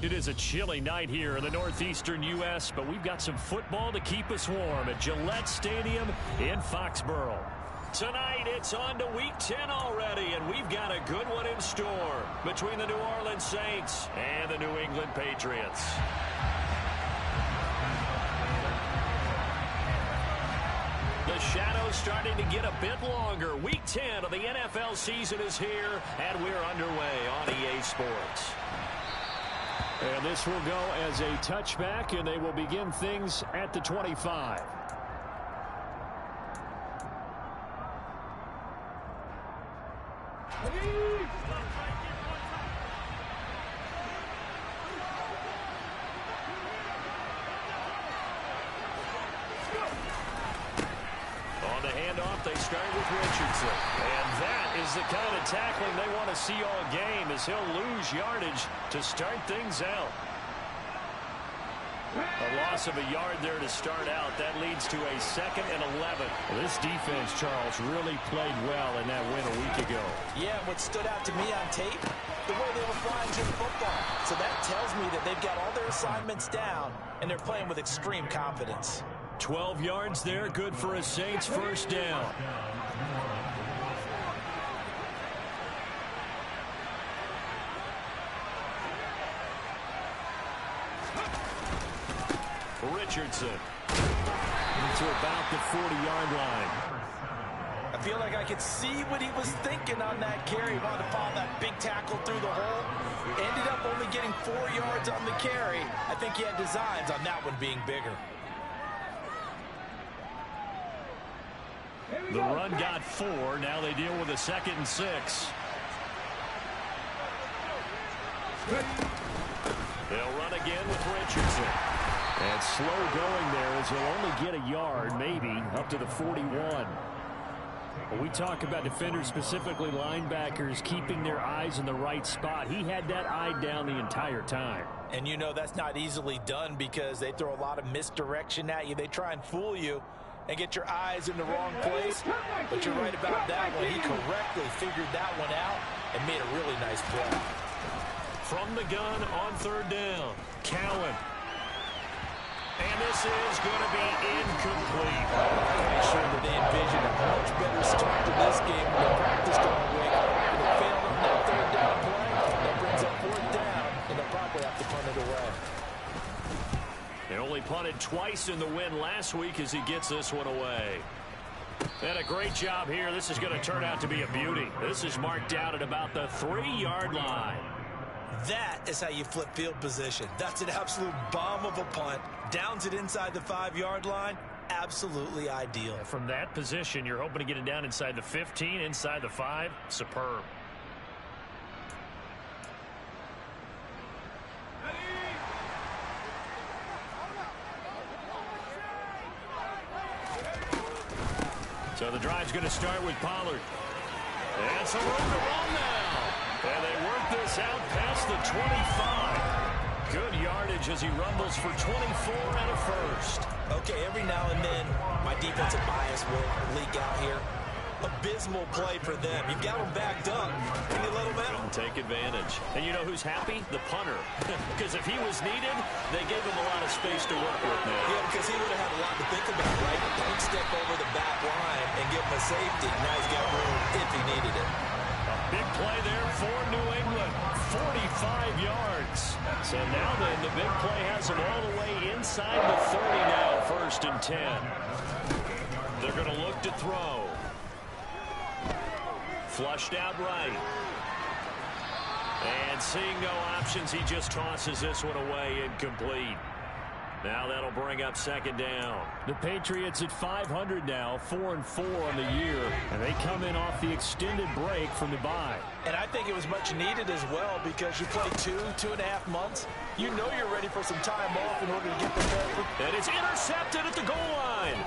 It is a chilly night here in the northeastern U.S., but we've got some football to keep us warm at Gillette Stadium in Foxborough. Tonight, it's on to Week 10 already, and we've got a good one in store between the New Orleans Saints and the New England Patriots. The shadow's starting to get a bit longer. Week 10 of the NFL season is here, and we're underway on EA Sports. And this will go as a touchback, and they will begin things at the 25. On the handoff, they start with Richardson. And that is the kind of tackling they want to see all game, as he'll lose yardage to start things out. A loss of a yard there to start out. That leads to a 2nd and 11. Well, this defense, Charles, really played well in that win a week ago. Yeah, what stood out to me on tape, the way they were flying to the football. So that tells me that they've got all their assignments down, and they're playing with extreme confidence. 12 yards there, good for a Saints first down. Richardson to about the 40-yard line. I feel like I could see what he was thinking on that carry. He wanted to follow that big tackle through the hole. Ended up only getting 4 yards on the carry. I think he had designs on that one being bigger. The run got 4. Now they deal with a 2nd and 6. They'll run again with Richardson. And slow going there as he'll only get a yard, maybe, up to the 41. When we talk about defenders, specifically linebackers, keeping their eyes in the right spot, he had that eye down the entire time. And you know that's not easily done because they throw a lot of misdirection at you. They try and fool you and get your eyes in the wrong place. But you're right about that one. He correctly figured that one out and made a really nice play. From the gun on 3rd down, Cowan. And this is going to be incomplete. I'm sure that they envisioned a much better start to this game when they practiced all week. They failed on that 3rd down play. That brings up 4th down, and they'll probably have to punt it away. They only punted twice in the win last week as he gets this one away. And a great job here. This is going to turn out to be a beauty. This is marked out at about the 3-yard line. That is how you flip field position. That's an absolute bomb of a punt. Downs it inside the 5-yard line. Absolutely ideal. From that position, you're hoping to get it down inside the 15, inside the 5. Superb. So the drive's going to start with Pollard. And some room to run now. And they work this out past the 25. Good yardage as he rumbles for 24 and a first. Okay, every now and then, my defensive bias will leak out here. Abysmal play for them. You've got them backed up, and you let them out. Take advantage. And you know who's happy? The punter. Because if he was needed, they gave him a lot of space to work with now. Yeah, because he would have had a lot to think about, right? Don't step over the back line and give him a safety. Now he's got room if he needed it. Big play there for New England. 45 yards. So now then, the big play has them all the way inside the 30 now. 1st and 10. They're going to look to throw. Flushed out right. And seeing no options, he just tosses this one away incomplete. Now that'll bring up 2nd down. The Patriots at 500 now, 4-4 on the year, and they come in off the extended break from the bye. And I think it was much needed as well because you play 2.5 months. You know you're ready for some time off in order to get prepared. And it's intercepted at the goal line.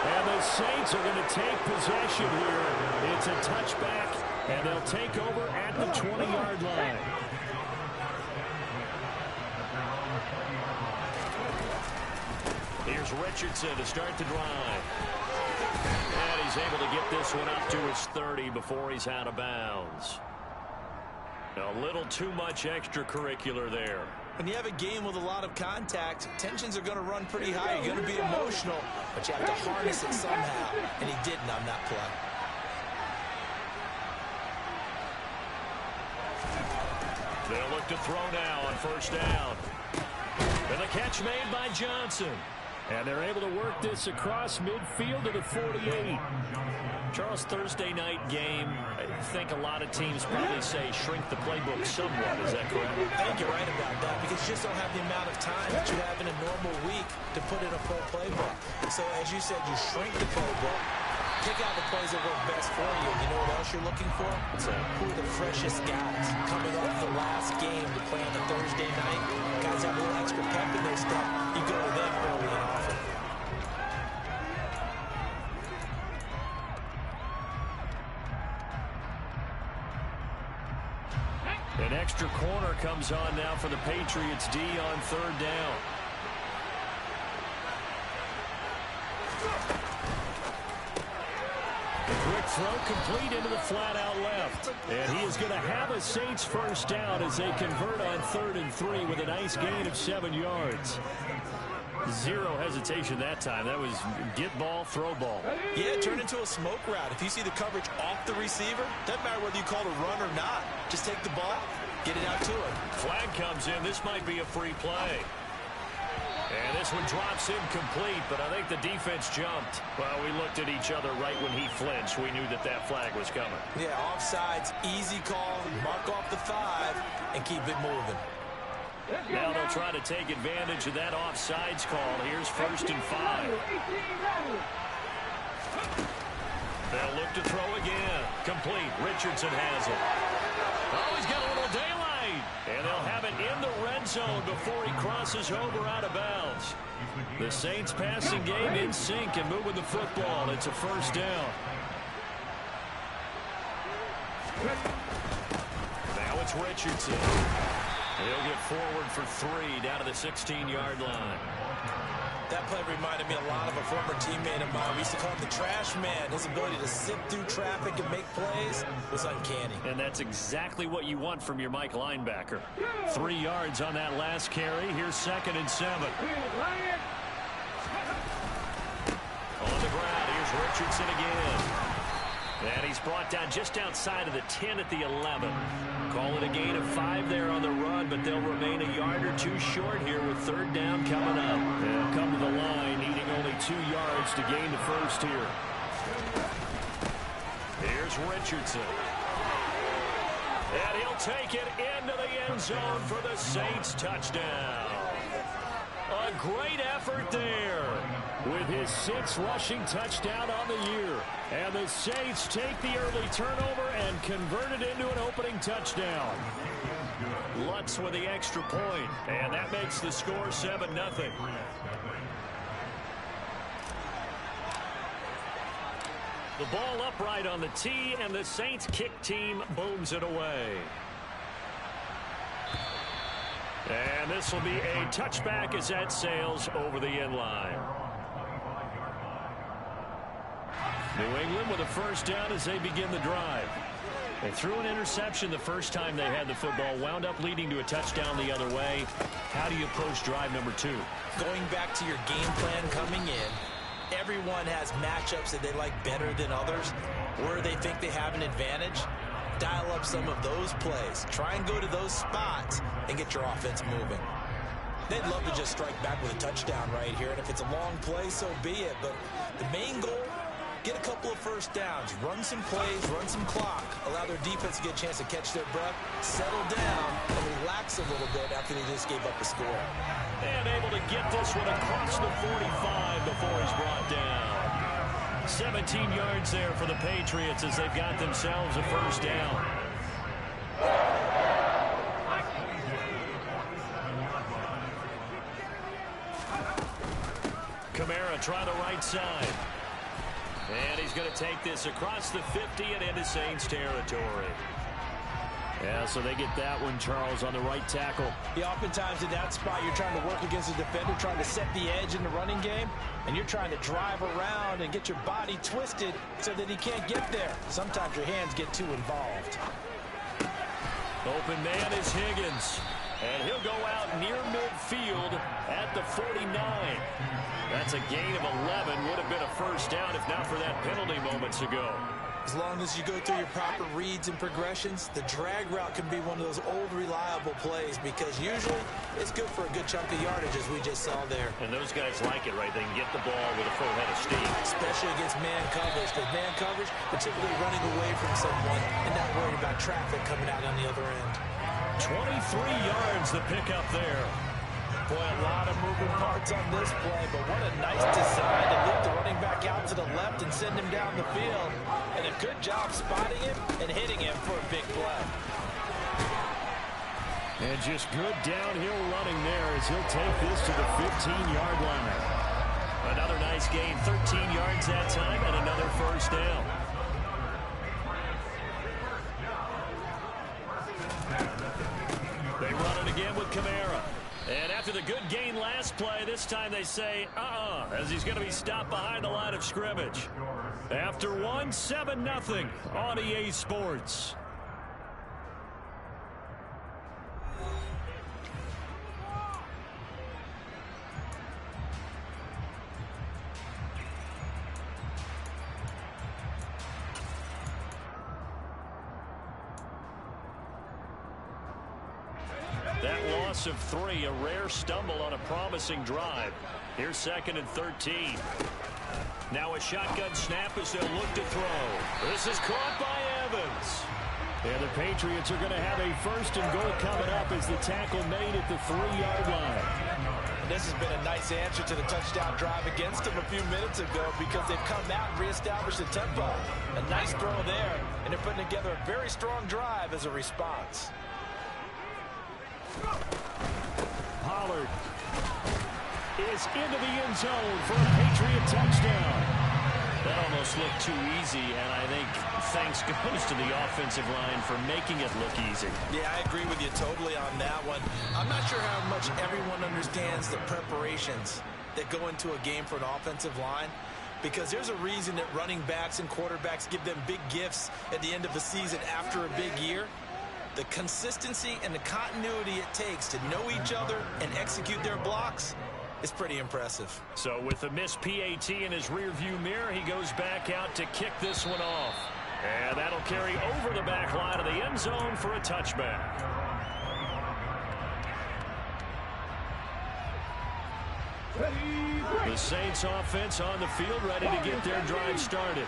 And the Saints are going to take possession here. It's a touchback, and they'll take over at the 20-yard line. Here's Richardson to start the drive. And he's able to get this one up to his 30 before he's out of bounds. A little too much extracurricular there. When you have a game with a lot of contact, tensions are going to run pretty high. You're going to be emotional, but you have to harness it somehow, and he didn't on that play. They'll look to throw now on first down. And the catch made by Johnson. And they're able to work this across midfield to the 48. Charles, Thursday night game, I think a lot of teams probably say shrink the playbook somewhat. Is that correct? I think you're right about that because you just don't have the amount of time that you have in a normal week to put in a full playbook. So as you said, you shrink the playbook, pick out the plays that work best for you. You know what else you're looking for? Who are the freshest guys coming off the last game to play on a Thursday night? Guys have a little extra pep in their step. You go to them early and often. An extra corner comes on now for the Patriots D on third down. Quick throw complete into the flat out left. And he is going to have a Saints first down as they convert on 3rd and 3 with a nice gain of 7 yards. Zero hesitation that time. That was get ball, throw ball. Yeah, turn into a smoke route. If you see the coverage off the receiver, doesn't matter whether you call it a run or not. Just take the ball, get it out to him. Flag comes in. This might be a free play. And this one drops incomplete, but I think the defense jumped. Well, we looked at each other right when he flinched. We knew that that flag was coming. Yeah, offsides, easy call, mark off the 5, and keep it moving. Now they'll try to take advantage of that offsides call. Here's 1st and 5. They'll look to throw again. Complete. Richardson has it. Oh, he's got a little daylight. And they'll have it in the red zone before he crosses over out of bounds. The Saints passing game in sync and moving the football. It's a first down. Now it's Richardson. He'll get forward for 3 down to the 16-yard line. That play reminded me a lot of a former teammate of mine. We used to call him the trash man. His ability to sift through traffic and make plays was uncanny. And that's exactly what you want from your Mike linebacker. 3 yards on that last carry. Here's 2nd and 7. On the ground, here's Richardson again. And he's brought down just outside of the 10 at the 11. Call it a gain of 5 there on the run, but they'll remain a yard or 2 short here with 3rd down coming up. They'll come to the line, needing only 2 yards to gain the first here. Here's Richardson. And he'll take it into the end zone for the Saints touchdown. A great effort there with his 6th rushing touchdown on the year. And the Saints take the early turnover and convert it into an opening touchdown. Lutz with the extra point, and that makes the score 7-0. The ball upright on the tee, and the Saints kick team booms it away. And this will be a touchback as that sails over the end line. New England with a first down as they begin the drive. They threw an interception the first time they had the football, wound up leading to a touchdown the other way. How do you approach drive number 2? Going back to your game plan coming in, everyone has matchups that they like better than others, where they think they have an advantage. Dial up some of those plays. Try and go to those spots and get your offense moving. They'd love to just strike back with a touchdown right here, and if it's a long play, so be it. But the main goal, get a couple of first downs, run some plays, run some clock, allow their defense to get a chance to catch their breath, settle down, and relax a little bit after they just gave up a score. And able to get this one across the 45 before he's brought down. 17 yards there for the Patriots as they've got themselves a first down. Kamara try the right side. And he's going to take this across the 50 and into Saints territory. Yeah, so they get that one, Charles, on the right tackle. Yeah, oftentimes in that spot, you're trying to work against a defender, trying to set the edge in the running game, and you're trying to drive around and get your body twisted so that he can't get there. Sometimes your hands get too involved. Open man is Higgins. And he'll go out near midfield at the 49. That's a gain of 11. Would have been a first down if not for that penalty moments ago. As long as you go through your proper reads and progressions, the drag route can be one of those old reliable plays because usually it's good for a good chunk of yardage as we just saw there. And those guys like it, right? They can get the ball with a full head of steam. Especially against man coverage, because man coverage, particularly running away from someone and not worried about traffic coming out on the other end. 23 yards the pickup there. Boy, a lot of moving parts on this play, but what a nice design to lead the running back out to the left and send him down the field. And a good job spotting him and hitting him for a big play. And just good downhill running there as he'll take this to the 15-yard line. Another nice gain, 13 yards that time, and another first down. They run it again with Kamara. And after the good gain last play, this time they say, as he's going to be stopped behind the line of scrimmage. After 7-0 on EA Sports. That loss of 3, a rare stumble on a promising drive. Here's 2nd and 13. Now a shotgun snap as they'll look to throw. This is caught by Evans. And the Patriots are going to have a 1st and goal coming up as the tackle made at the 3-yard line. And this has been a nice answer to the touchdown drive against them a few minutes ago because they've come out and reestablished the tempo. A nice throw there, and they're putting together a very strong drive as a response. Pollard is into the end zone for a Patriot touchdown. That almost looked too easy, and I think thanks goes to the offensive line for making it look easy. Yeah, I agree with you totally on that one. I'm not sure how much everyone understands the preparations that go into a game for an offensive line, because there's a reason that running backs and quarterbacks give them big gifts at the end of the season after a big year. The consistency and the continuity it takes to know each other and execute their blocks is pretty impressive. So with the missed PAT in his rearview mirror, he goes back out to kick this one off. And that'll carry over the back line of the end zone for a touchback. The Saints offense on the field ready to get their drive started.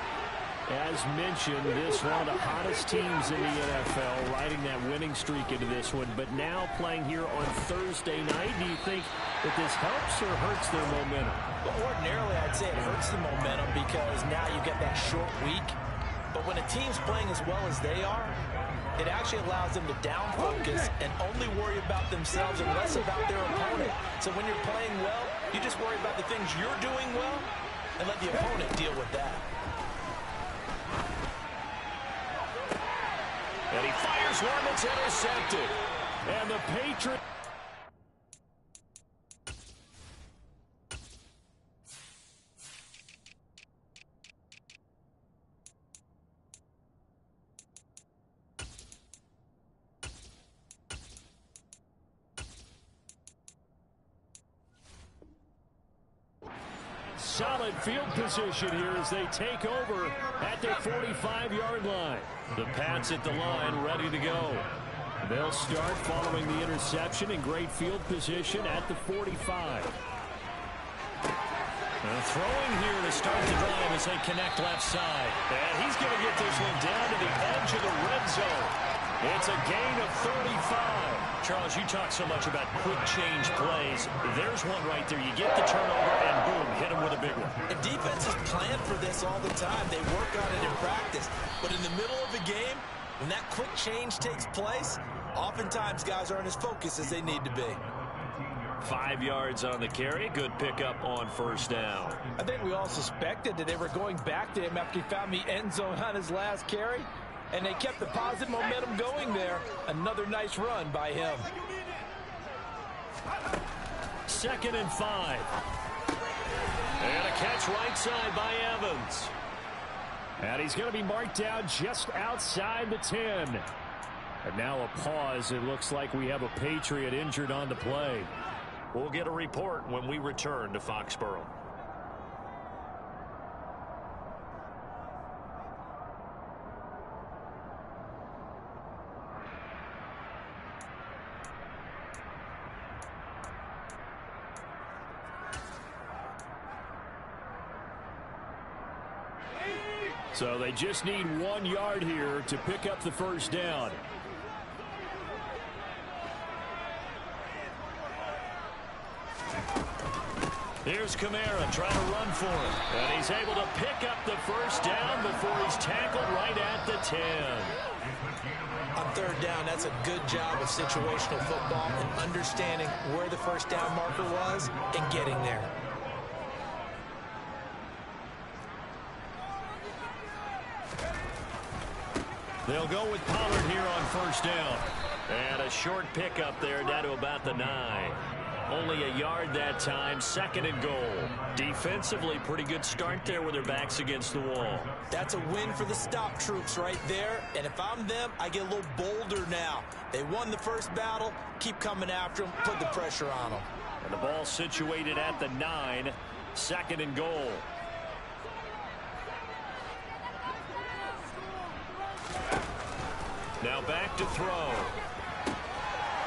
As mentioned, this one of the hottest teams in the NFL, riding that winning streak into this one, but now playing here on Thursday night. Do you think that this helps or hurts their momentum? Well, ordinarily, I'd say it hurts the momentum because now you get that short week. But when a team's playing as well as they are, it actually allows them to down focus and only worry about themselves and less about their opponent. So when you're playing well, you just worry about the things you're doing well and let the opponent deal with that. And he fires one that's intercepted. And the Patriots. Solid field position here as they take over at their 45-yard line. The Pats at the line ready to go. They'll start following the interception in great field position at the 45. Throwing here to start the drive as they connect left side. And he's going to get this one down to the edge of the red zone. It's a gain of 35. Charles, you talk so much about quick change plays. There's one right there. You get the turnover and boom, hit him with a big one. And defenses plan for this all the time. They work on it in practice. But in the middle of the game, when that quick change takes place, oftentimes guys aren't as focused as they need to be. 5 yards on the carry. Good pickup on first down. I think we all suspected that they were going back to him after he found the end zone on his last carry. And they kept the positive momentum going there. Another nice run by him. 2nd and 5. And a catch right side by Evans. And he's going to be marked down just outside the 10. And now a pause. It looks like we have a Patriot injured on the play. We'll get a report when we return to Foxborough. So they just need 1 yard here to pick up the first down. Here's Kamara trying to run for it. And he's able to pick up the first down before he's tackled right at the 10. On third down, that's a good job of situational football and understanding where the first down marker was and getting there. They'll go with Pollard here on first down. And a short pickup there down to about the 9. Only a yard that time, 2nd and goal. Defensively, pretty good start there with their backs against the wall. That's a win for the stop troops right there. And if I'm them, I get a little bolder now. They won the first battle. Keep coming after them. Put the pressure on them. And the ball situated at the 9, 2nd and goal. Now back to throw.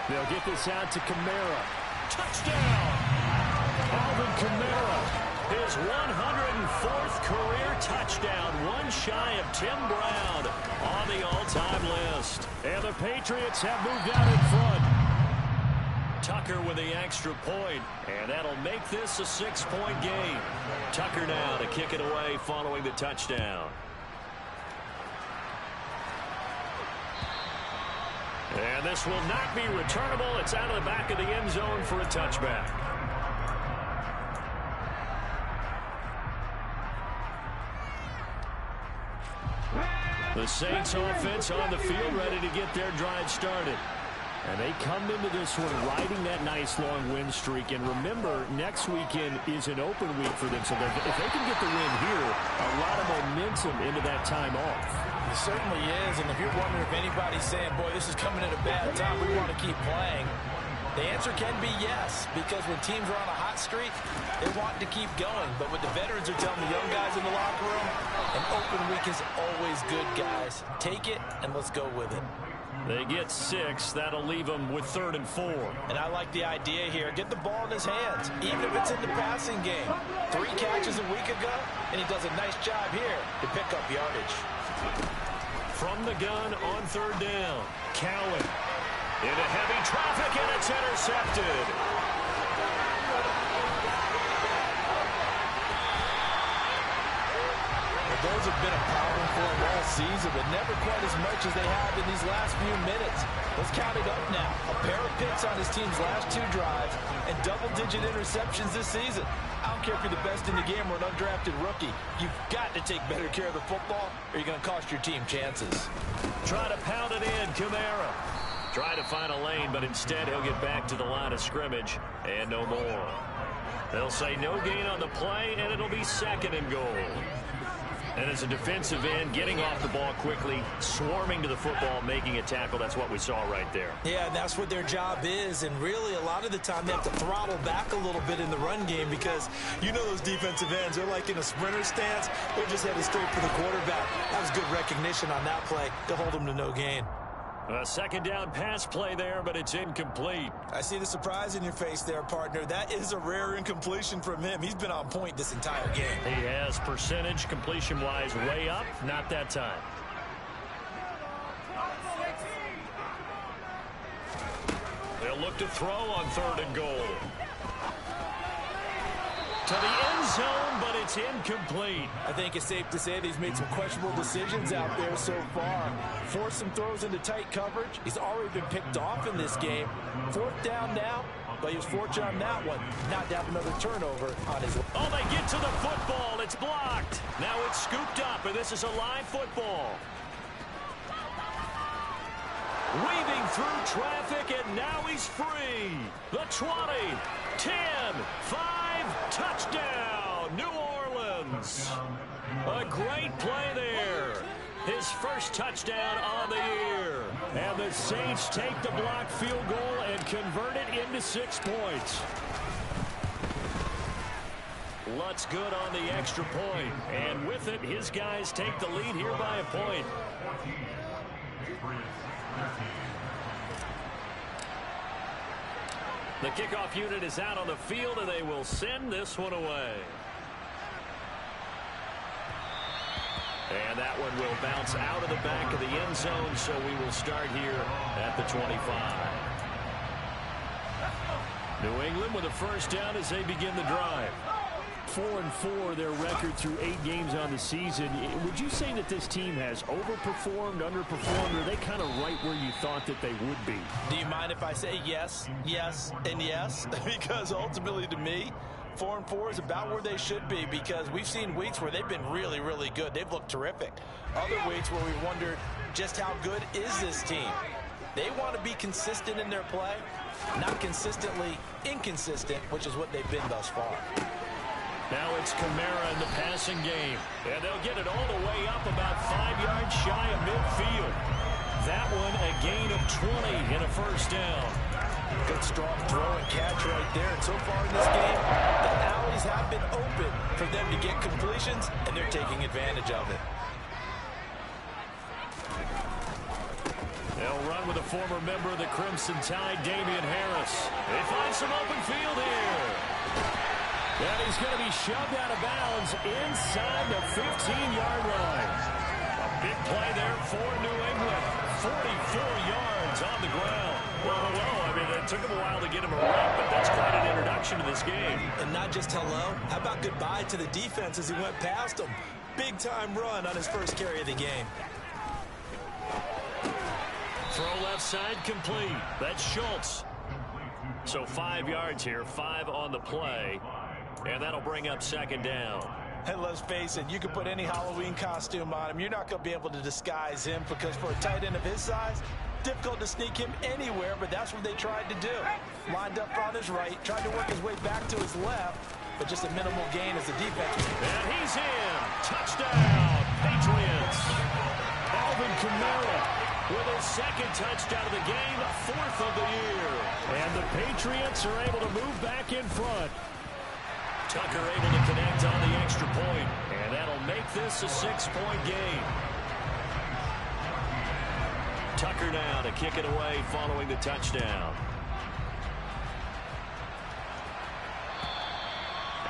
They'll get this out to Kamara. Touchdown! Alvin Kamara, his 104th career touchdown, one shy of Tim Brown on the all-time list. And the Patriots have moved out in front. Tucker with the extra point, and that'll make this a 6-point game. Tucker now to kick it away following the touchdown. And this will not be returnable. It's out of the back of the end zone for a touchback. The Saints offense on the field ready to get their drive started. And they come into this one riding that nice long win streak. And remember, next weekend is an open week for them. So if they can get the win here, a lot of momentum into that time off. It certainly is, and if you're wondering if anybody's saying, boy, this is coming at a bad time, we want to keep playing, the answer can be yes, because when teams are on a hot streak, they want to keep going. But what the veterans are telling the young guys in the locker room, an open week is always good, guys. Take it, and let's go with it. They get 6. That'll leave them with 3rd and 4. And I like the idea here. Get the ball in his hands, even if it's in the passing game. 3 catches a week ago, and he does a nice job here to pick up yardage. From the gun on 3rd down, Cowan into heavy traffic, and it's intercepted. Well, those have been a problem for them all season, but never quite as much as they have in these last few minutes. Let's count it up now. A pair of picks on his team's last 2 drives and double-digit interceptions this season. I don't care if you're the best in the game or an undrafted rookie. You've got to take better care of the football or you're going to cost your team chances. Try to pound it in, Kamara. Try to find a lane, but instead he'll get back to the line of scrimmage and no more. They'll say no gain on the play, and it'll be 2nd and goal. And as a defensive end, getting off the ball quickly, swarming to the football, making a tackle, that's what we saw right there. Yeah, and that's what their job is. And really, a lot of the time, they have to throttle back a little bit in the run game because you know those defensive ends, they're like in a sprinter stance. They're just headed straight for the quarterback. That was good recognition on that play to hold them to no gain. A 2nd down pass play there, but it's incomplete. I see the surprise in your face there, partner. That is a rare incompletion from him. He's been on point this entire game. He has percentage completion-wise way up, not that time. They'll look to throw on 3rd and goal. To the end zone, but it's incomplete. I think it's safe to say that he's made some questionable decisions out there so far. Forced some throws into tight coverage. He's already been picked off in this game. 4th down now, but he was fortunate on that one. Not to have another turnover on his... Oh, they get to the football. It's blocked. Now it's scooped up, and this is a live football. Weaving through traffic, and now he's free. The 20, 10, 5, touchdown, New Orleans. A great play there. His first touchdown on the year. And the Saints take the block field goal and convert it into 6 points. Lutz good on the extra point. And with it, his guys take the lead here by a point. The kickoff unit is out on the field, and they will send this one away. And that one will bounce out of the back of the end zone, so we will start here at the 25. New England with a first down as they begin the drive. 4-4 their record through 8 games on the season. Would you say that this team has overperformed, underperformed, or are they kind of right where you thought that they would be? Do you mind if I say yes, yes, and yes? Because ultimately to me, 4-4 is about where they should be, because we've seen weeks where they've been really, really good. They've looked terrific. Other weeks where we wondered just how good is this team. They want to be consistent in their play, not consistently inconsistent, which is what they've been thus far. Now it's Kamara in the passing game. And they'll get it all the way up about 5 yards shy of midfield. That one a gain of 20 and a first down. Good strong throw and catch right there. And so far in this game, the alleys have been open for them to get completions, and they're taking advantage of it. They'll run with a former member of the Crimson Tide, Damian Harris. They find some open field here. And he's going to be shoved out of bounds inside the 15-yard line. A big play there for New England. 44 yards on the ground. Well, I mean, it took him a while to get him around, but that's quite an introduction to this game. And not just hello. How about goodbye to the defense as he went past him? Big-time run on his first carry of the game. Throw left side complete. That's Schultz. So 5 yards here, 5 on the play. And that'll bring up second down. And let's face it, you can put any Halloween costume on him. You're not going to be able to disguise him, because for a tight end of his size, difficult to sneak him anywhere, but that's what they tried to do. Lined up on his right, tried to work his way back to his left, but just a minimal gain as the defense. And he's in. Touchdown, Patriots. Alvin Kamara with his second touchdown of the game, 4th of the year. And the Patriots are able to move back in front. Tucker able to connect on the extra point, and that'll make this a 6-point game. Tucker now to kick it away following the touchdown.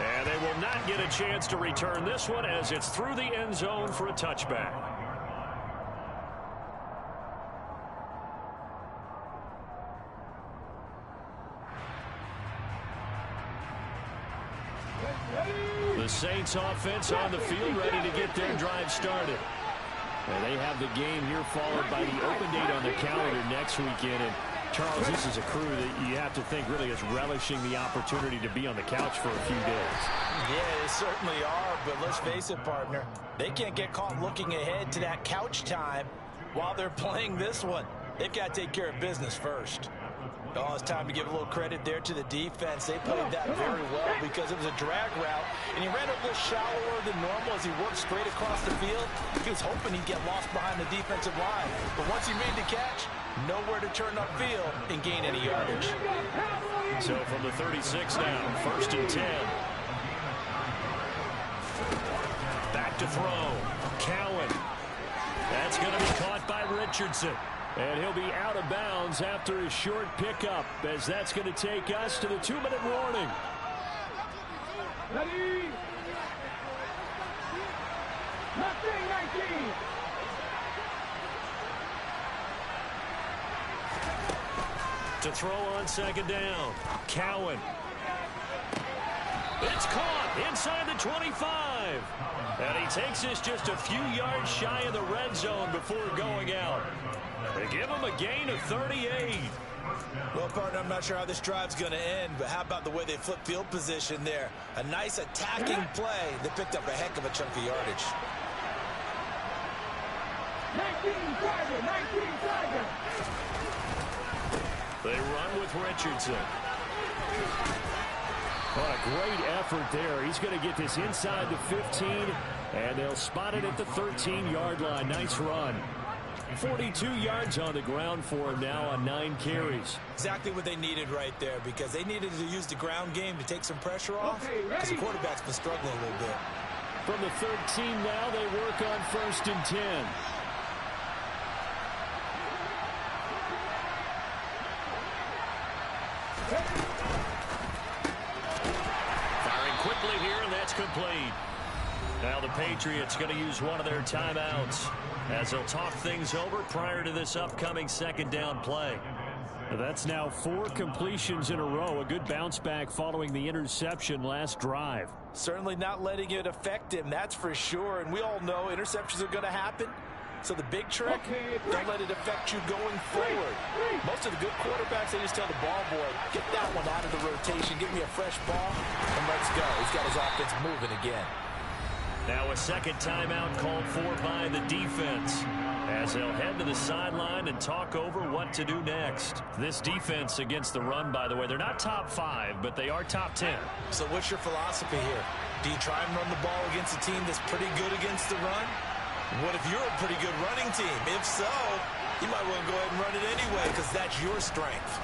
And they will not get a chance to return this one, as it's through the end zone for a touchback. The Saints offense on the field, ready to get their drive started. And they have the game here followed by the open date on the calendar next weekend. And Charles, this is a crew that you have to think really is relishing the opportunity to be on the couch for a few days. Yeah, they certainly are, but let's face it, partner. They can't get caught looking ahead to that couch time while they're playing this one. They've got to take care of business first. Oh, it's time to give a little credit there to the defense. They played that very well, because it was a drag route, and he ran a little shallower than normal as he worked straight across the field. He was hoping he'd get lost behind the defensive line. But once he made the catch, nowhere to turn upfield and gain any yardage. So from the 36 now, 1st and 10. Back to throw. Cowan. That's going to be caught by Richardson. And he'll be out of bounds after his short pickup, as that's going to take us to the 2-minute warning. Ready? 19. To throw on second down. Cowan. It's caught inside the 25. And he takes us just a few yards shy of the red zone before going out. They give him a gain of 38. Well, partner, I'm not sure how this drive's going to end, but how about the way they flip field position there? A nice attacking play that picked up a heck of a chunk of yardage. 19 Tiger. They run with Richardson. What a great effort there. He's going to get this inside the 15, and they'll spot it at the 13-yard line. Nice run. 42 yards on the ground for him now on 9 carries. Exactly what they needed right there, because they needed to use the ground game to take some pressure off, because the quarterback's been struggling a little bit. From the 13 now, they work on 1st and 10. Firing quickly here, and that's complete. Now the Patriots going to use one of their timeouts as they'll talk things over prior to this upcoming 2nd down play. That's now 4 completions in a row. A good bounce back following the interception last drive. Certainly not letting it affect him, that's for sure. And we all know interceptions are going to happen. So the big trick, don't let it affect you going forward. Most of the good quarterbacks, they just tell the ball boy, get that one out of the rotation, give me a fresh ball, and let's go. He's got his offense moving again. Now a 2nd timeout called for by the defense as they'll head to the sideline and talk over what to do next. This defense against the run, by the way, they're not top 5, but they are top 10. So what's your philosophy here? Do you try and run the ball against a team that's pretty good against the run? What if you're a pretty good running team? If so, you might want to go ahead and run it anyway because that's your strength.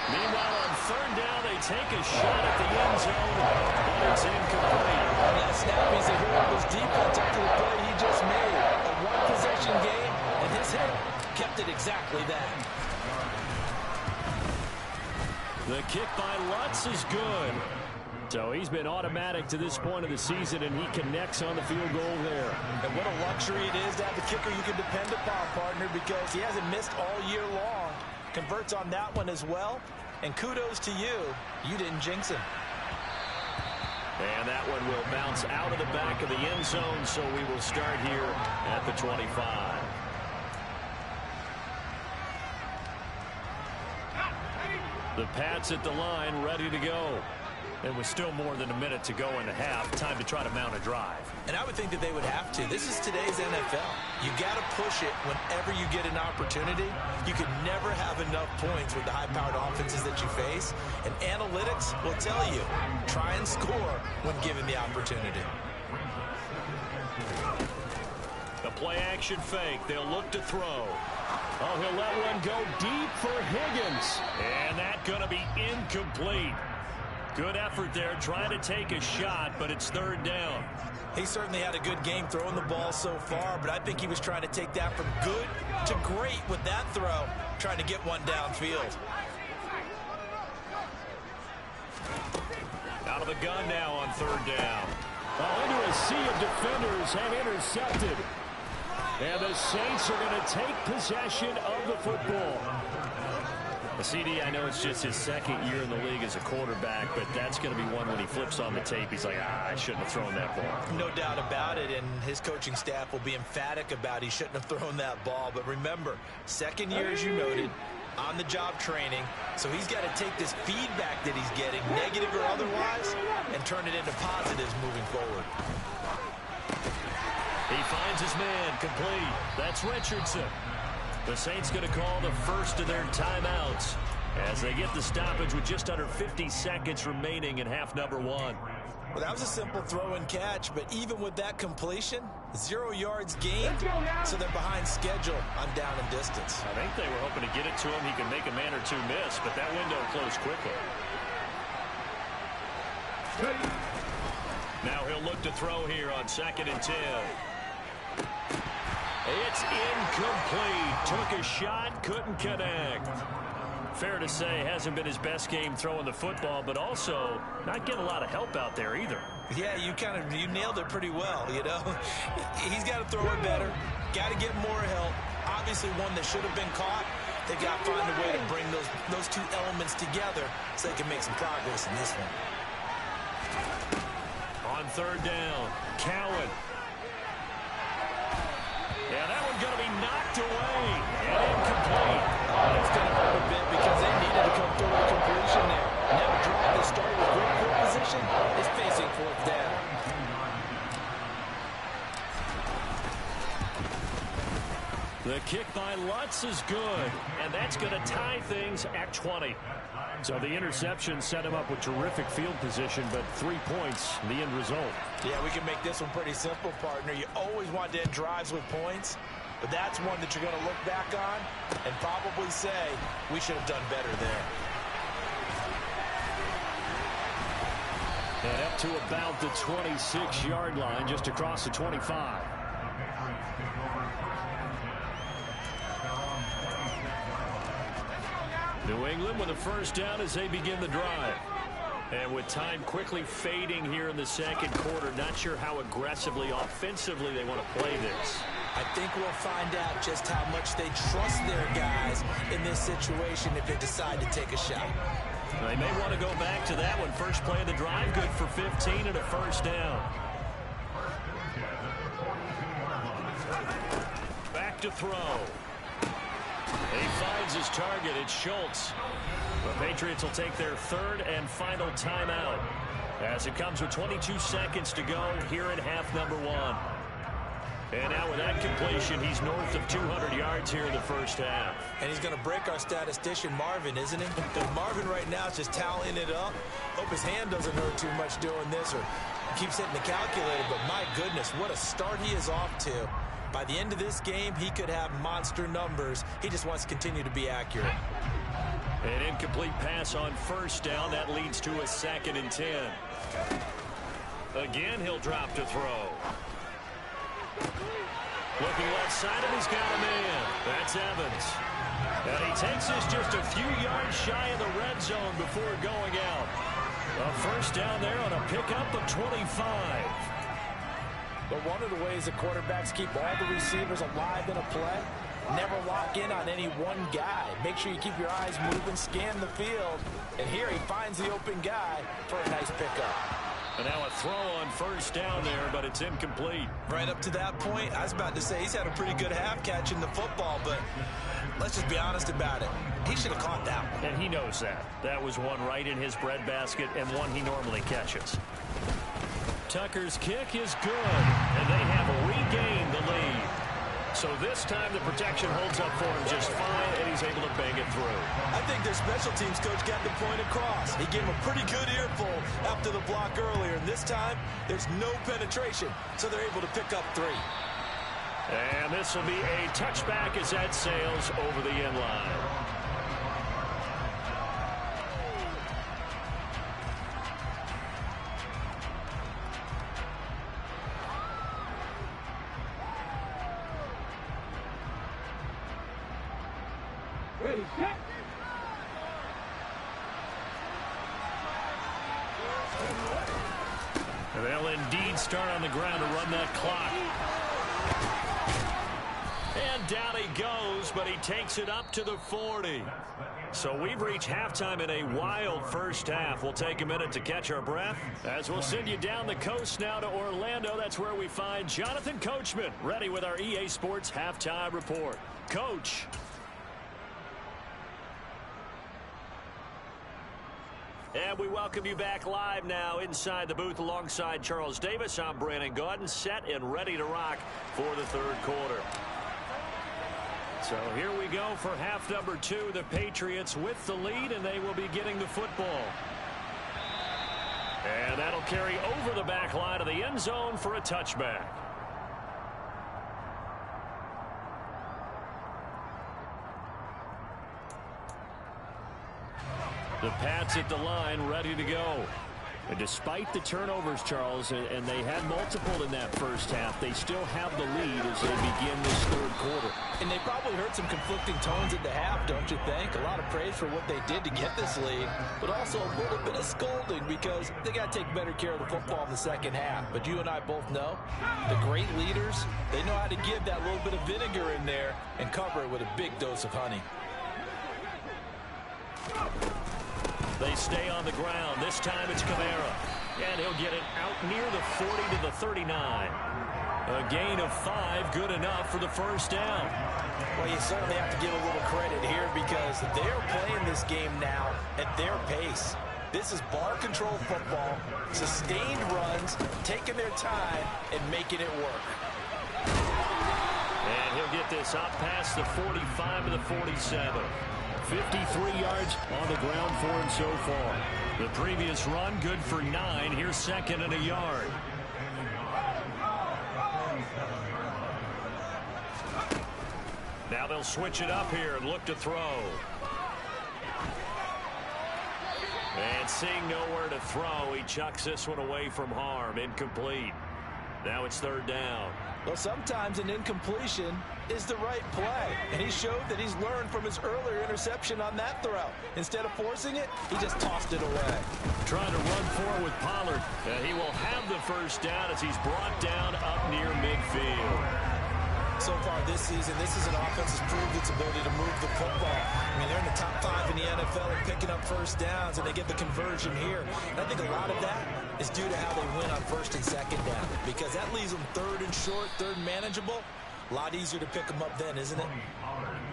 Meanwhile, on 3rd down, they take a shot at the end zone, but it's incomplete. On that snap, he's a hero of his defense after the play he just made. A one-possession game, and his hit kept it exactly that. The kick by Lutz is good. So he's been automatic to this point of the season, and he connects on the field goal there. And what a luxury it is to have a kicker you can depend upon, partner, because he hasn't missed all year long. Converts on that one as well. And kudos to you. You didn't jinx him. And that one will bounce out of the back of the end zone, so we will start here at the 25. The Pats at the line, ready to go. It was still more than a minute to go in the half. Time to try to mount a drive. And I would think that they would have to. This is today's NFL. You got to push it whenever you get an opportunity. You can never have enough points with the high-powered offenses that you face. And analytics will tell you, try and score when given the opportunity. The play-action fake. They'll look to throw. Oh, he'll let one go deep for Higgins. And that's going to be incomplete. Good effort there, trying to take a shot, but it's 3rd down. He certainly had a good game throwing the ball so far, but I think he was trying to take that from good to great with that throw, trying to get one downfield. Out of the gun now on 3rd down. Well, into a sea of defenders have intercepted. And the Saints are going to take possession of the football. CD, I know it's just his 2nd year in the league as a quarterback, but that's going to be one when he flips on the tape. He's like, I shouldn't have thrown that ball. No doubt about it, and his coaching staff will be emphatic about he shouldn't have thrown that ball. But remember, 2nd year, as you noted, on-the-job training, so he's got to take this feedback that he's getting, negative or otherwise, and turn it into positives moving forward. He finds his man, complete. That's Richardson. The Saints going to call the first of their timeouts as they get the stoppage with just under 50 seconds remaining in half number 1. Well, that was a simple throw and catch, but even with that completion, 0 yards gained, so they're behind schedule on down and distance. I think they were hoping to get it to him. He could make a man or two miss, but that window closed quickly. Now he'll look to throw here on 2nd and 10. It's incomplete. Took a shot, couldn't connect. Fair to say, hasn't been his best game throwing the football, but also not getting a lot of help out there either. Yeah, you nailed it pretty well, you know. He's got to throw it better. Got to get more help. Obviously one that should have been caught. They've got to find a way to bring those two elements together so they can make some progress in this one. On 3rd down, Cowan. Yeah, that one's going to be knocked away and incomplete. Oh, it's going to hurt a bit because they needed to come through with a completion there. Now a drive that started with great field position is facing 4th down. The kick by Lutz is good, and that's going to tie things at 20. So the interception set him up with terrific field position, but 3 points, the end result. Yeah, we can make this one pretty simple, partner. You always want to end drives with points, but that's one that you're going to look back on and probably say, we should have done better there. And up to about the 26-yard line, just across the 25. New England with a first down as they begin the drive. And with time quickly fading here in the second quarter, not sure how aggressively, offensively they want to play this. I think we'll find out just how much they trust their guys in this situation if they decide to take a shot. They may want to go back to that one. First play of the drive, good for 15 and a first down. Back to throw. He finds his target. It's Schultz. The Patriots will take their third and final timeout as it comes with 22 seconds to go here in half number 1. And now with that completion, he's north of 200 yards here in the first half. And he's going to break our statistician, Marvin, isn't he? Because Marvin right now is just tallying it up. Hope his hand doesn't hurt too much doing this or keeps hitting the calculator. But my goodness, what a start he is off to. By the end of this game, he could have monster numbers. He just wants to continue to be accurate. An incomplete pass on first down. That leads to a 2nd and 10. Again, he'll drop to throw. Looking left side, and he's got a man. That's Evans. And he takes this just a few yards shy of the red zone before going out. A first down there on a pickup of 25. But one of the ways the quarterbacks keep all the receivers alive in a play, never lock in on any one guy. Make sure you keep your eyes moving, scan the field. And here he finds the open guy for a nice pickup. And now a throw on first down there, but it's incomplete. Right up to that point, I was about to say he's had a pretty good half catching the football, but let's just be honest about it. He should have caught that one. And he knows that. That was one right in his breadbasket and one he normally catches. Tucker's kick is good, and they have regained the lead. So this time the protection holds up for him just fine, and he's able to bang it through. I think their special teams coach got the point across. He gave him a pretty good earful after the block earlier, and this time there's no penetration, so they're able to pick up 3. And this will be a touchback as that sails over the end line. Ready, set. And they'll indeed start on the ground to run that clock. And down he goes, but he takes it up to the 40. So we've reached halftime in a wild first half. We'll take a minute to catch our breath as we'll send you down the coast now to Orlando. That's where we find Jonathan Coachman ready with our EA Sports Halftime Report. Coach. And we welcome you back live now inside the booth alongside Charles Davis. I'm Brandon Gaudin, set and ready to rock for the third quarter. So here we go for half number 2. The Patriots with the lead, and they will be getting the football. And that'll carry over the back line of the end zone for a touchback. The Pats at the line, ready to go. And despite the turnovers, Charles, and they had multiple in that first half, they still have the lead as they begin this third quarter. And they probably heard some conflicting tones at the half, don't you think? A lot of praise for what they did to get this lead, but also a little bit of scolding because they got to take better care of the football in the second half. But you and I both know the great leaders, they know how to give that little bit of vinegar in there and cover it with a big dose of honey. They stay on the ground. This time it's Kamara. And he'll get it out near the 40 to the 39. A gain of 5, good enough for the first down. Well, you certainly have to give a little credit here because they're playing this game now at their pace. This is ball control football, sustained runs, taking their time and making it work. And he'll get this up past the 45 to the 47. 53 yards on the ground for him so far. The previous run, good for 9. Here's second and a yard. Now they'll switch it up here and look to throw. And seeing nowhere to throw, he chucks this one away from harm. Incomplete. Now it's third down. Well, sometimes an incompletion is the right play. And he showed that he's learned from his earlier interception on that throw. Instead of forcing it, he just tossed it away. Trying to run forward with Pollard. And he will have the first down as he's brought down up near midfield. So far this season, this is an offense that's proved its ability to move the football. I mean, they're in the top 5 in the NFL and picking up first downs, and they get the conversion here. And I think a lot of that is due to how they win on first and second down, because that leaves them third and short, third and manageable. A lot easier to pick them up then, isn't it?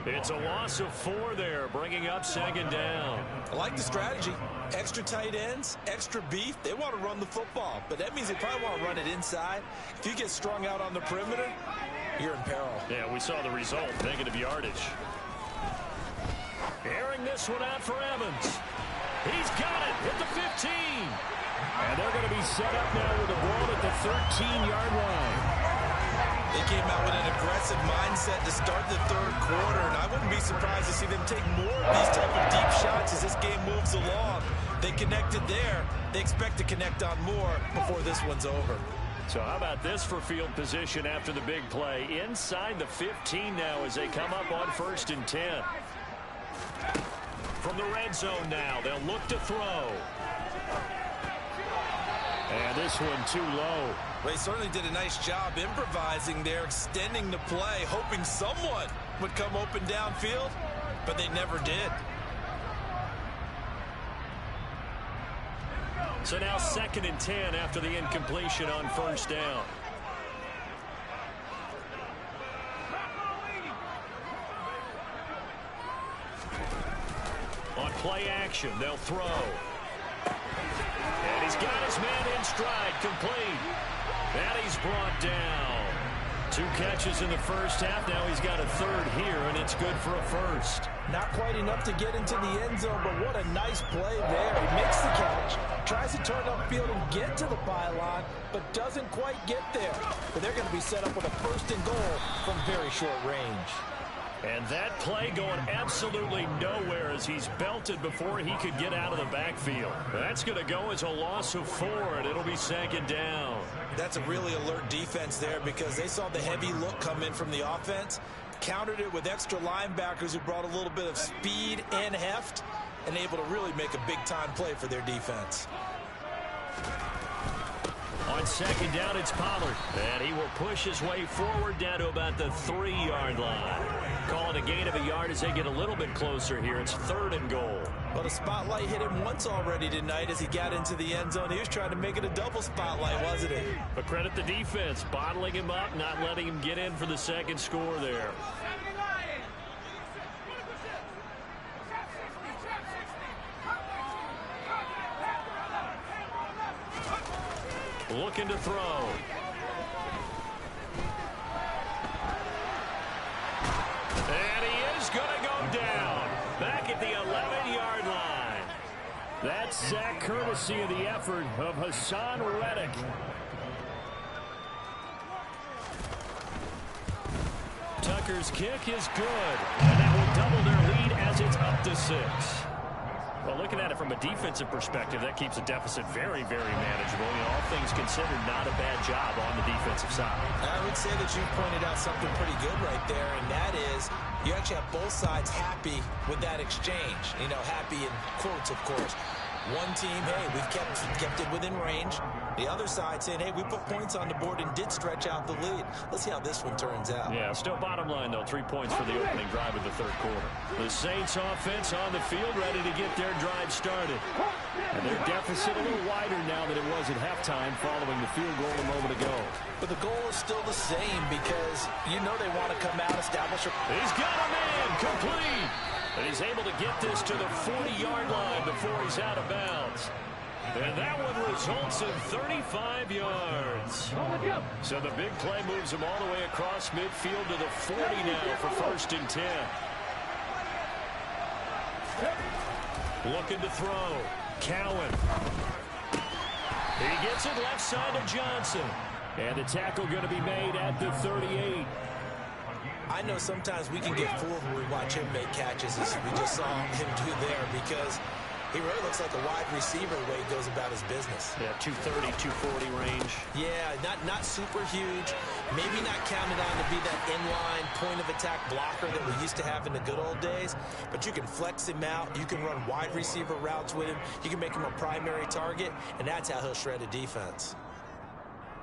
It's a loss of 4 there, bringing up second down. I like the strategy. Extra tight ends, extra beef. They want to run the football, but that means they probably want to run it inside. If you get strung out on the perimeter, you're in peril. Yeah, we saw the result, negative yardage. Airing this one out for Evans. He's got it at the 15. And they're going to be set up now with the ball at the 13-yard line. They came out with an aggressive mindset to start the third quarter, and I wouldn't be surprised to see them take more of these type of deep shots as this game moves along. They connected there. They expect to connect on more before this one's over. So how about this for field position after the big play? Inside the 15 now as they come up on 1st and 10. From the red zone now, they'll look to throw. And this one too low. They certainly did a nice job improvising there, extending the play, hoping someone would come open downfield, but they never did. So now 2nd and 10 after the incompletion on 1st down. On play action, they'll throw. And he's got his man in stride, complete. And he's brought down. 2 catches in the first half. Now he's got a third here, and it's good for a first. Not quite enough to get into the end zone, but what a nice play there. He makes the catch, tries to turn upfield and get to the pylon, but doesn't quite get there. But they're going to be set up with a 1st and goal from very short range. And that play going absolutely nowhere as he's belted before he could get out of the backfield. That's going to go as a loss of 4, and it'll be 2nd down. That's a really alert defense there because they saw the heavy look come in from the offense, countered it with extra linebackers who brought a little bit of speed and heft, and able to really make a big-time play for their defense. On 2nd down, it's Pollard. And he will push his way forward down to about the 3-yard line. Call it a gain of a yard as they get a little bit closer here. It's 3rd and goal. Well, the spotlight hit him once already tonight as he got into the end zone. He was trying to make it a double spotlight, wasn't he? But credit the defense, bottling him up, not letting him get in for the second score there. Looking to throw. And he is going to go down. Back at the 11-yard line. That's sack courtesy of the effort of Hassan Reddick. Tucker's kick is good. And that will double their lead as it's up to 6. Well, looking at it from a defensive perspective, that keeps a deficit very, very manageable. You know, all things considered, not a bad job on the defensive side. I would say that you pointed out something pretty good right there, and that is you actually have both sides happy with that exchange. You know, happy in quotes, of course. One team, hey, we've kept it within range. The other side saying, hey, we put points on the board and did stretch out the lead. Let's see how this one turns out. Yeah, still bottom line, though, 3 points for the opening drive of the third quarter. The Saints offense on the field, ready to get their drive started. And their deficit a little wider now than it was at halftime following the field goal a moment ago. But the goal is still the same because you know they want to come out, establish a... He's got a man, complete. And he's able to get this to the 40-yard line before he's out of bounds. And that one results in 35 yards. So the big play moves him all the way across midfield to the 40 now for 1st and 10. Looking to throw. Cowan. He gets it left side of Johnson. And the tackle going to be made at the 38. I know sometimes we can get fooled when we watch him make catches, as we just saw him do there, because he really looks like a wide receiver the way he goes about his business. Yeah, 230, 240 range. Yeah, not super huge. Maybe not counted on to be that inline point-of-attack blocker that we used to have in the good old days. But you can flex him out. You can run wide receiver routes with him. You can make him a primary target, and that's how he'll shred a defense.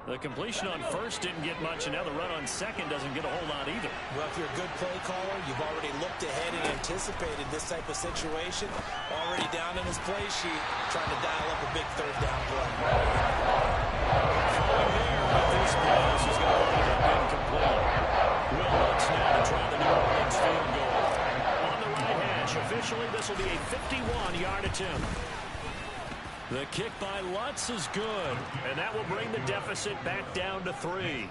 The completion on first didn't get much, and now the run on second doesn't get a whole lot either. Well, if you're a good play caller, you've already looked ahead and anticipated this type of situation. Already down in his play sheet, trying to dial up a big third down play. Falling there, but this pass is going to wind up incomplete. Will Lutz now to try the New Orleans field goal. On the right hash, officially this will be a 51-yard attempt. The kick by Lutz is good, and that will bring the deficit back down to 3.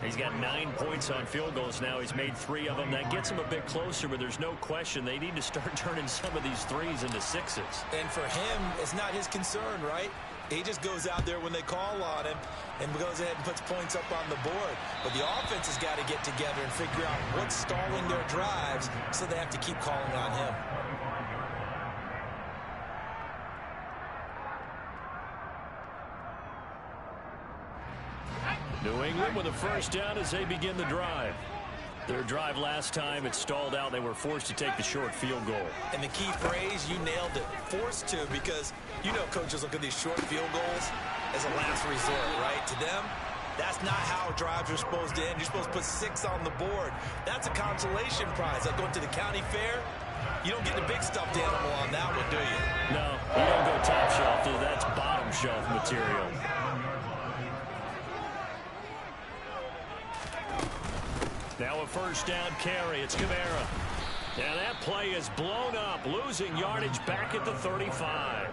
He's got 9 points on field goals now. He's made 3 of them. That gets him a bit closer, but there's no question they need to start turning some of these 3s into 6s. And for him, it's not his concern, right? He just goes out there when they call on him and goes ahead and puts points up on the board. But the offense has got to get together and figure out what's stalling their drives, so they have to keep calling on him. New England with a first down as they begin the drive. Their drive last time, it stalled out. They were forced to take the short field goal. And the key phrase, you nailed it, forced to, because you know coaches look at these short field goals as a last resort, right? To them, that's not how drives are supposed to end. You're supposed to put 6 on the board. That's a consolation prize. Like going to the county fair, you don't get the big stuffed animal on that one, do you? No, you don't go top shelf. That's bottom shelf material. Now a first down carry. It's Kamara. And that play is blown up, losing yardage back at the 35.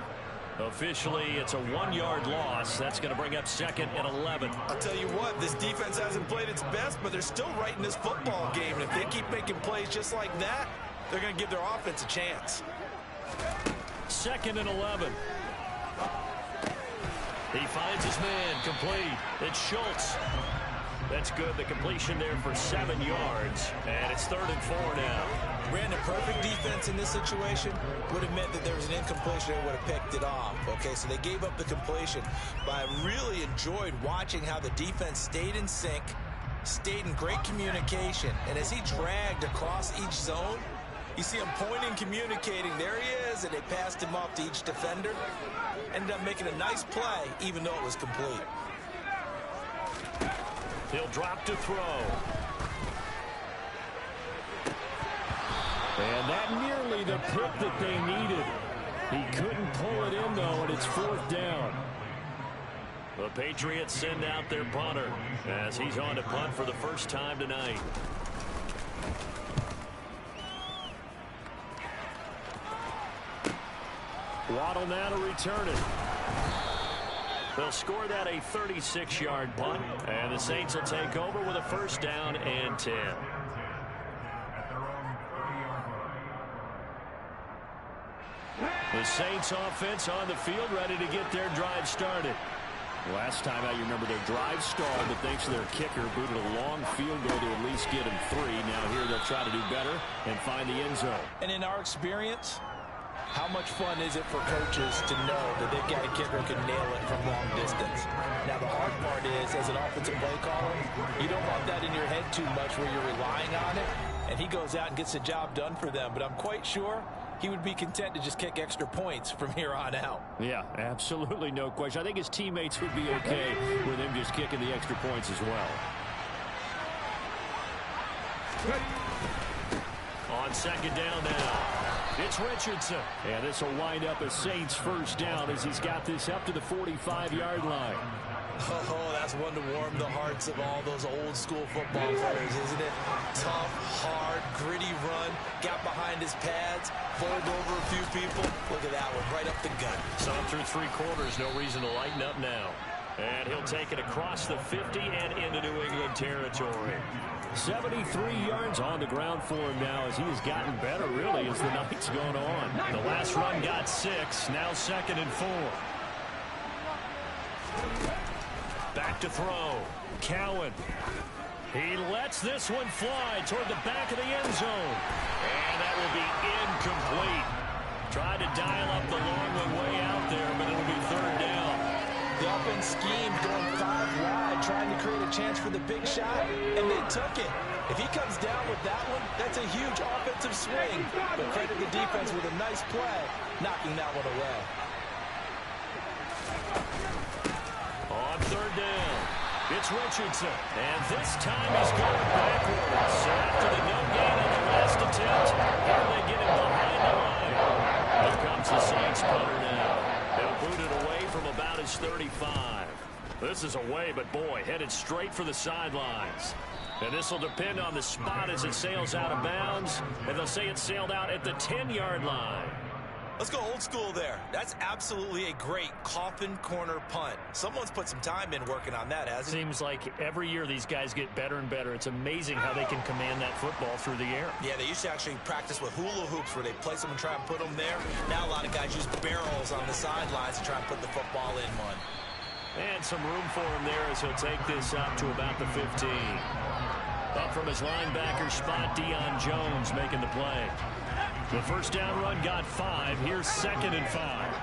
Officially, it's a 1-yard loss. That's going to bring up second and 11. I'll tell you what, this defense hasn't played its best, but they're still right in this football game. And if they keep making plays just like that, they're going to give their offense a chance. Second and 11. He finds his man, complete. It's Schultz. That's good. The completion there for 7 yards. And it's 3rd and 4 now. Brandon, perfect defense in this situation would have meant that there was an incompletion and would have picked it off. Okay, so they gave up the completion. But I really enjoyed watching how the defense stayed in sync, stayed in great communication. And as he dragged across each zone, you see him pointing, communicating. There he is, and they passed him off to each defender. Ended up making a nice play, even though it was complete. He'll drop to throw. And that nearly the pick that they needed. He couldn't pull it in, though, and it's 4th down. The Patriots send out their punter as he's on to punt for the first time tonight. Waddle now to return it. They'll score that a 36-yard punt, and the Saints will take over with a first down and 10. The Saints offense on the field, ready to get their drive started. Last time out, you remember their drive stalled, but thanks to their kicker, booted a long field goal to at least get him 3. Now here they'll try to do better and find the end zone. And in our experience, how much fun is it for coaches to know that they've got a kicker who can nail it from long distance? Now, the hard part is, as an offensive play caller, you don't want that in your head too much where you're relying on it, and he goes out and gets the job done for them. But I'm quite sure he would be content to just kick extra points from here on out. Yeah, absolutely no question. I think his teammates would be okay with him just kicking the extra points as well. On second down now, it's Richardson. And this will wind up a Saints first down as he's got this up to the 45-yard line. Oh, that's one to warm the hearts of all those old school football players, isn't it? Tough, hard, gritty run, got behind his pads, bowled over a few people. Look at that one, right up the gut. So through 3 quarters, no reason to lighten up now. And he'll take it across the 50 and into New England territory. 73 yards on the ground for him now as he has gotten better, really, as the night's gone on. The last run got 6, now 2nd and 4. Back to throw. Cowan. He lets this one fly toward the back of the end zone. And that will be incomplete. Tried to dial up the long one way out there, but it'll be 3rd down. The offense schemed going 5 wide, trying to create a chance for the big shot, and they took it. If he comes down with that one, that's a huge offensive swing. But credit the defense with a nice play, knocking that one away. On 3rd down, it's Richardson. And this time he's going backwards. So after the no gain on the last attempt, here they get him behind the line. Here comes the Saints punter now. They'll boot it away from about his 35. This is away, but boy, headed straight for the sidelines. And this will depend on the spot as it sails out of bounds. And they'll say it sailed out at the 10-yard line. Let's go old school there. That's absolutely a great coffin corner punt. Someone's put some time in working on that, hasn't it? Seems like every year these guys get better and better. It's amazing how they can command that football through the air. Yeah, they used to actually practice with hula hoops where they place them and try and put them there. Now a lot of guys use barrels on the sidelines to try and put the football in one. And some room for him there as he'll take this up to about the 15. Up from his linebacker spot, Deion Jones making the play. The first down run got 5. Here's 2nd and 5.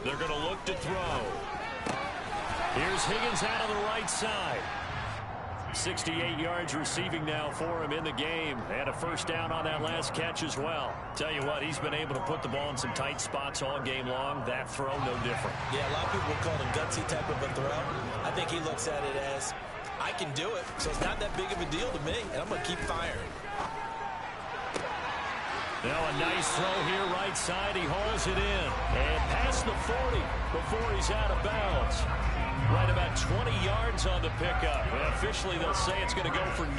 They're going to look to throw. Here's Higgins out of the right side. 68 yards receiving now for him in the game. And a first down on that last catch as well. Tell you what, he's been able to put the ball in some tight spots all game long. That throw, no different. Yeah, a lot of people would call it a gutsy type of a throw. I think he looks at it as, I can do it, so it's not that big of a deal to me, and I'm going to keep firing. Now a nice throw here right side. He hauls it in. And past the 40 before he's out of bounds. Right about 20 yards on the pickup. And officially they'll say it's going to go for 19.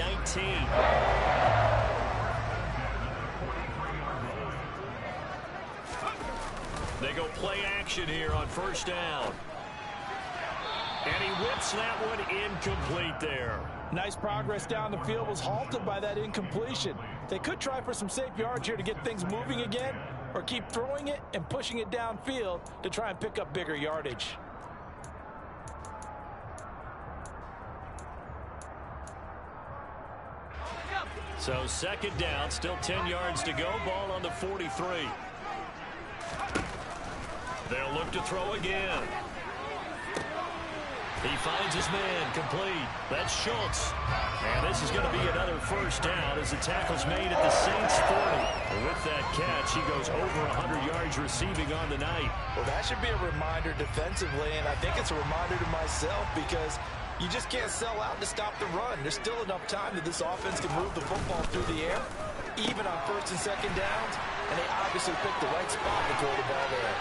They go play action here on first down. And he whips that one incomplete there. Nice progress down the field, was halted by that incompletion. They could try for some safe yards here to get things moving again, or keep throwing it and pushing it downfield to try and pick up bigger yardage. So 2nd down, still 10 yards to go. Ball on the 43. They'll look to throw again. He finds his man, complete. That's Schultz. And this is going to be another first down as the tackle's made at the Saints 40. And with that catch, he goes over 100 yards receiving on the night. Well, that should be a reminder defensively, and I think it's a reminder to myself because you just can't sell out to stop the run. There's still enough time that this offense can move the football through the air, even on 1st and 2nd downs, and they obviously picked the right spot to throw the ball there.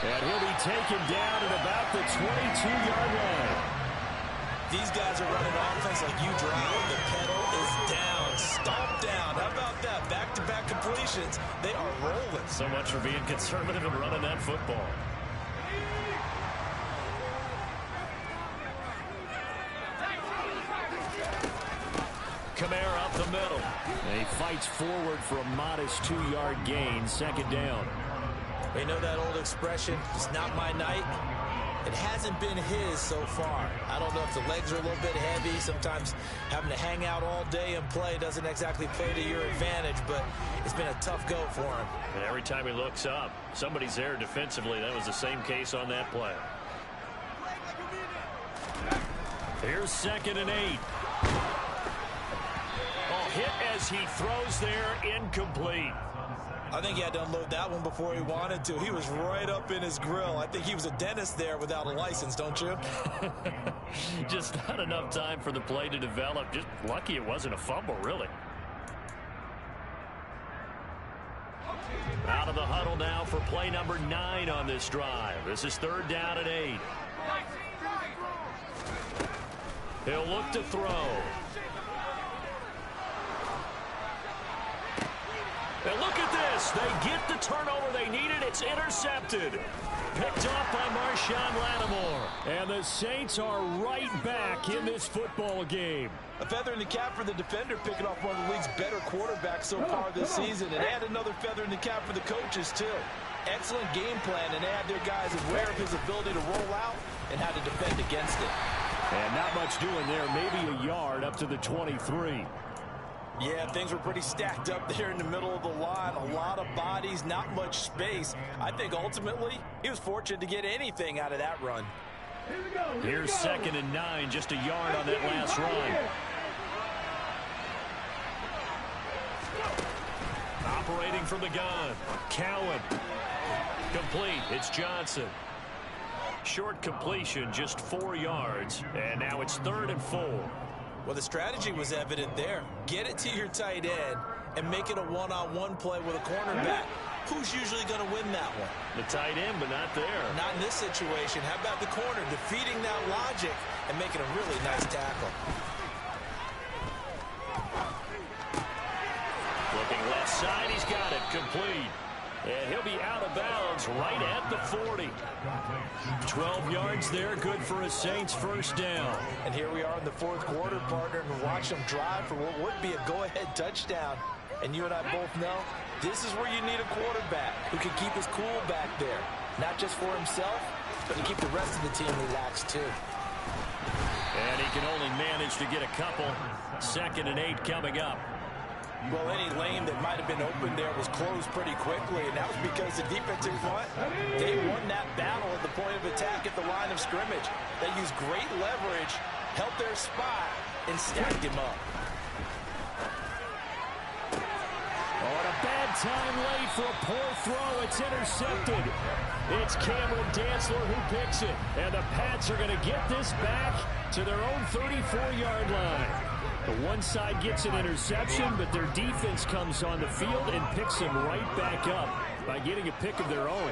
And he'll be taken down at about the 22-yard line. These guys are running offense like you drive. The pedal is down, stomped down. How about that? Back-to-back completions. They are rolling. So much for being conservative and running that football. Kamara up the middle. And he fights forward for a modest 2-yard gain. 2nd down. We know that old expression, it's not my night. It hasn't been his so far. I don't know if the legs are a little bit heavy. Sometimes having to hang out all day and play doesn't exactly play to your advantage, but it's been a tough go for him. And every time he looks up, somebody's there defensively. That was the same case on that play. Here's 2nd and 8. Oh, hit as he throws there, incomplete. I think he had to unload that one before he wanted to. He was right up in his grill. I think he was a dentist there without a license, don't you? Just not enough time for the play to develop. Just lucky it wasn't a fumble, really. Out of the huddle now for play number 9 on this drive. This is 3rd down and 8. He'll look to throw. And look at this. They get the turnover they needed. It's intercepted. Picked off by Marshawn Lattimore. And the Saints are right back in this football game. A feather in the cap for the defender, picking off one of the league's better quarterbacks so far this season. And add another feather in the cap for the coaches, too. Excellent game plan, and they have their guys aware of his ability to roll out and how to defend against it. And not much doing there. Maybe a yard up to the 23. Yeah, things were pretty stacked up there in the middle of the line. A lot of bodies, not much space. I think ultimately he was fortunate to get anything out of that run. Here's 2nd and 9, just a yard on that last run. Operating from the gun, Cowan. Complete, it's Johnson. Short completion, just 4 yards. And now it's 3rd and 4. Well, the strategy was evident there. Get it to your tight end and make it a one-on-one play with a cornerback. Who's usually going to win that one? The tight end, but not there. Not in this situation. How about the corner defeating that logic and making a really nice tackle? Looking left side, he's got it, complete. And he'll be out of bounds right at the 40. 12 yards there, good for a Saints first down. And here we are in the 4th quarter, partner, and watch them drive for what would be a go-ahead touchdown. And you and I both know this is where you need a quarterback who can keep his cool back there. Not just for himself, but to keep the rest of the team relaxed too. And he can only manage to get a couple. 2nd and 8 coming up. Well, any lane that might have been open there was closed pretty quickly, and that was because the defensive front, they won that battle at the point of attack at the line of scrimmage. They used great leverage, held their spot, and stacked him up. Oh, and a bad time late for a poor throw. It's intercepted. It's Cameron Dantzler who picks it. And the Pats are going to get this back to their own 34-yard line. The one side gets an interception, but their defense comes on the field and picks them right back up by getting a pick of their own.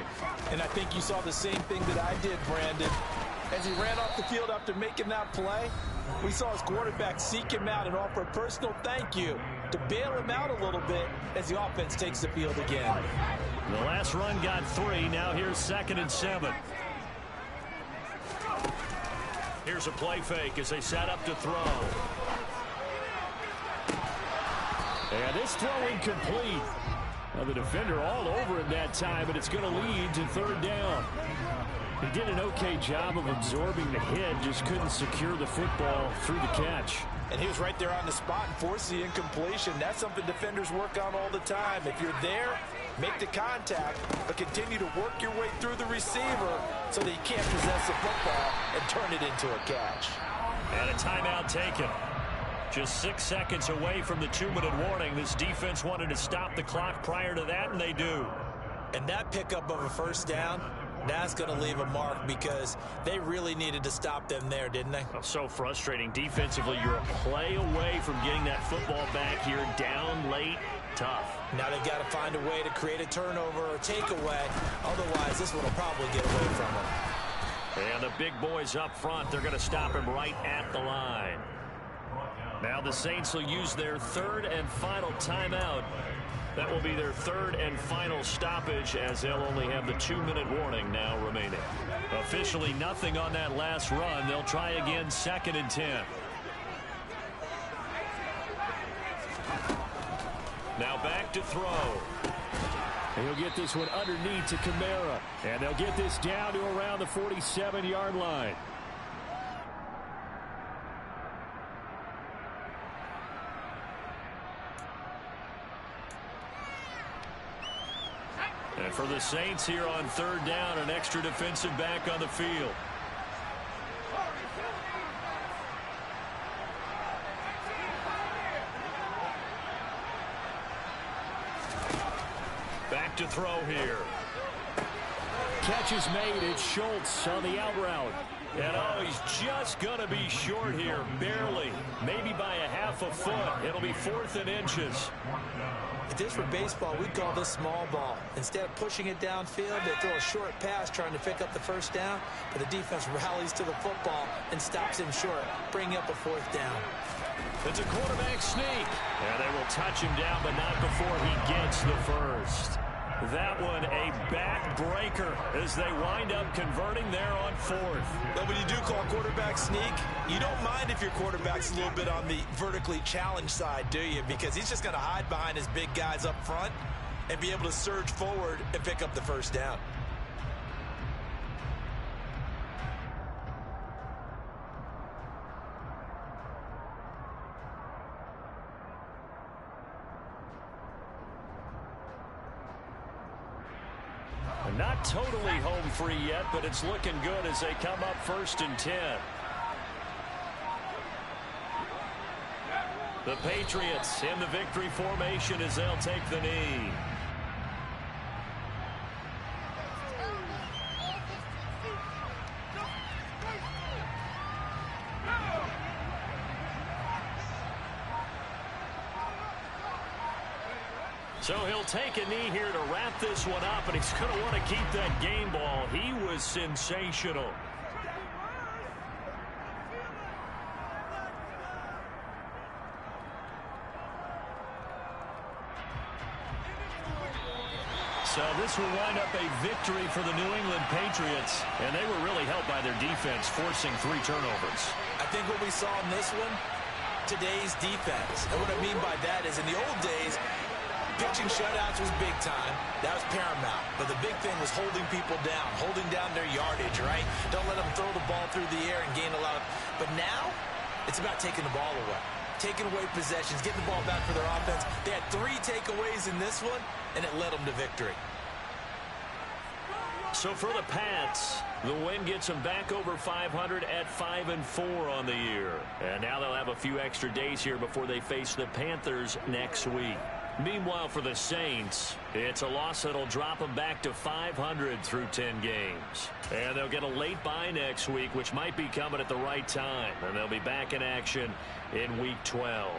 And I think you saw the same thing that I did, Brandon. As he ran off the field after making that play, we saw his quarterback seek him out and offer a personal thank you to bail him out a little bit as the offense takes the field again. The last run got 3. Now here's 2nd and 7. Here's a play fake as they set up to throw. And this throw incomplete. Now the defender all over him that time, but it's going to lead to 3rd down. He did an okay job of absorbing the hit, just couldn't secure the football through the catch. And he was right there on the spot and forced the incompletion. That's something defenders work on all the time. If you're there, make the contact, but continue to work your way through the receiver so that you can't possess the football and turn it into a catch. And a timeout taken. Just 6 seconds away from the 2-minute warning. This defense wanted to stop the clock prior to that, and they do. And that pickup of a first down, that's going to leave a mark because they really needed to stop them there, didn't they? Oh, so frustrating. Defensively, you're a play away from getting that football back here. Down late, tough. Now they've got to find a way to create a turnover or takeaway. Otherwise, this one will probably get away from them. And the big boys up front, they're going to stop him right at the line. Now the Saints will use their 3rd and final timeout. That will be their 3rd and final stoppage as they'll only have the 2-minute warning now remaining. Officially nothing on that last run. They'll try again 2nd and 10. Now back to throw. And he'll get this one underneath to Kamara. And they'll get this down to around the 47-yard line. And for the Saints here on 3rd down, an extra defensive back on the field. Back to throw here. Catch is made. It's Schultz on the out route. And, oh, he's just going to be short here, barely. Maybe by a half a foot. It'll be 4th and inches. If this were baseball, we'd call this small ball. Instead of pushing it downfield, they throw a short pass trying to pick up the first down, but the defense rallies to the football and stops him short, bringing up a 4th down. It's a quarterback sneak. And they will touch him down, but not before he gets the first. That one a backbreaker as they wind up converting there on 4th. But when you do call quarterback sneak, you don't mind if your quarterback's a little bit on the vertically challenged side, do you? Because he's just going to hide behind his big guys up front and be able to surge forward and pick up the first down. Not totally home free yet, but it's looking good as they come up 1st and 10. The Patriots in the victory formation as they'll take the knee. So he'll take a knee here to wrap this one up, and he's going to want to keep that game ball. He was sensational. So this will wind up a victory for the New England Patriots, and they were really helped by their defense, forcing 3 turnovers. I think what we saw in this one, today's defense. And what I mean by that is in the old days, pitching shutouts was big time. That was paramount. But the big thing was holding people down, holding down their yardage, right? Don't let them throw the ball through the air and gain a lot of... But now, it's about taking the ball away. Taking away possessions, getting the ball back for their offense. They had 3 takeaways in this one, and it led them to victory. So for the Pats, the win gets them back over 500 at 5-4 on the year. And now they'll have a few extra days here before they face the Panthers next week. Meanwhile, for the Saints, it's a loss that'll drop them back to 500 through 10 games. And they'll get a late bye next week, which might be coming at the right time. And they'll be back in action in Week 12.